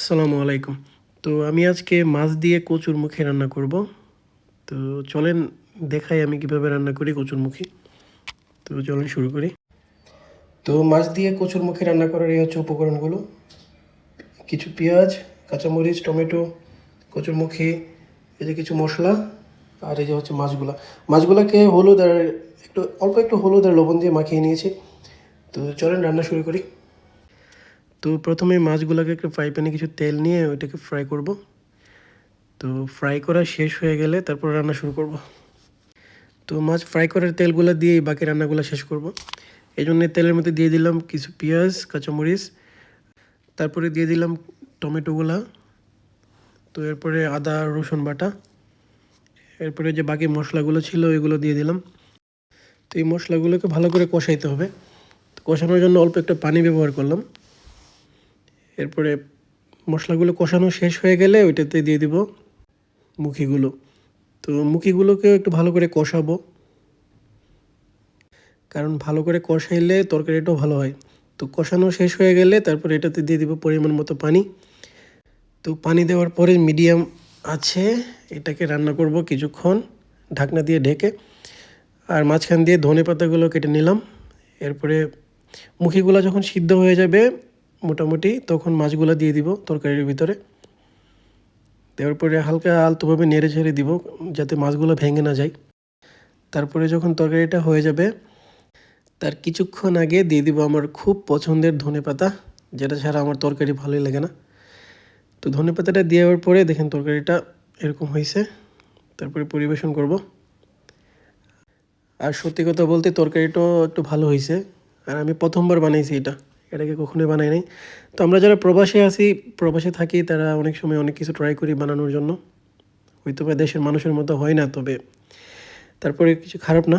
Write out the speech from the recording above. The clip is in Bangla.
আসসালামু আলাইকুম। তো আমি আজকে মাছ দিয়ে কচুরমুখী রান্না করব। তো চলেন দেখাই আমি কিভাবে রান্না করি কচুরমুখী। তো চলেন শুরু করি। তো মাছ দিয়ে কচুরমুখী রান্না করার এই হচ্ছে উপকরণগুলো। কিছু পেঁয়াজ, কাঁচামরিচ, টমেটো, কচুরমুখী, এই যে কিছু মশলা, আর এই যে হচ্ছে মাছগুলা। মাছগুলাকে হলুদ আর অল্প একটু হলুদ আর লবণ দিয়ে মাখিয়ে নিয়েছি। তো চলেন রান্না শুরু করি। তো প্রথমে মাছগুলোকে একটু ফ্রাই প্যানে কিছু তেল নিয়ে ওইটাকে ফ্রাই করব। তো ফ্রাই করা শেষ হয়ে গেলে তারপর রান্না শুরু করব। তো মাছ ফ্রাই করার তেলগুলো দিয়েই বাকি রান্নাগুলো শেষ করব। এই জন্য তেলের মধ্যে দিয়ে দিলাম কিছু পেঁয়াজ, কাঁচামরিচ, তারপরে দিয়ে দিলাম টমেটোগুলা, তো এরপরে আদা রসুন বাটা, এরপরে যে বাকি মশলাগুলো ছিল এগুলো দিয়ে দিলাম। তো এই মশলাগুলোকে ভালো করে কষাইতে হবে। তো কষানোর জন্য অল্প একটা পানি ব্যবহার করলাম। এরপরে মশলাগুলো কষানো শেষ হয়ে গেলে ওইটাতে দিয়ে দিব মুখিগুলো। তো মুখিগুলোকেও একটু ভালো করে কষাবো, কারণ ভালো করে কষাইলে তরকারিটাও ভালো হয়। তো কষানো শেষ হয়ে গেলে তারপর এটাতে দিয়ে দিব পরিমাণ মতো পানি। তো পানি দেওয়ার পরে মিডিয়াম আছে এটাকে রান্না করব কিছুক্ষণ ঢাকনা দিয়ে ঢেকে। আর মাঝখান দিয়ে ধনে পাতাগুলো কেটে নিলাম। এরপরে মুখিগুলো যখন সিদ্ধ হয়ে যাবে মোটামুটি, তখন মাছগুলো দিয়ে দিব তরকারির ভিতরে। দেওয়ার পরে হালকা আলতোভাবে নেড়ে ছেড়ে দিব যাতে মাছগুলো ভেঙে না যায়। তারপরে যখন তরকারিটা হয়ে যাবে তার কিছুক্ষণ আগে দিয়ে দিব আমার খুব পছন্দের ধনেপাতা, যেটা ছাড়া আমার তরকারি ভালোই লাগে না। তো ধনেপাতাটা দেওয়ার পরে দেখেন তরকারিটা এরকম হয়েছে। তারপরে পরিবেশন করব। আর সত্যি কথা বলতে তরকারিটাও একটু ভালো হয়েছে। আর আমি প্রথমবার বানাইছি এটা, এটাকে কখনোই বানাই নাই। তো আমরা যারা প্রবাসে আছি, প্রবাসে থাকি, তারা অনেক সময় অনেক কিছু ট্রাই করি বানানোর জন্য। হয়তো বা দেশের মানুষের মতো হয় না, তবে তারপরে কিছু খারাপ না।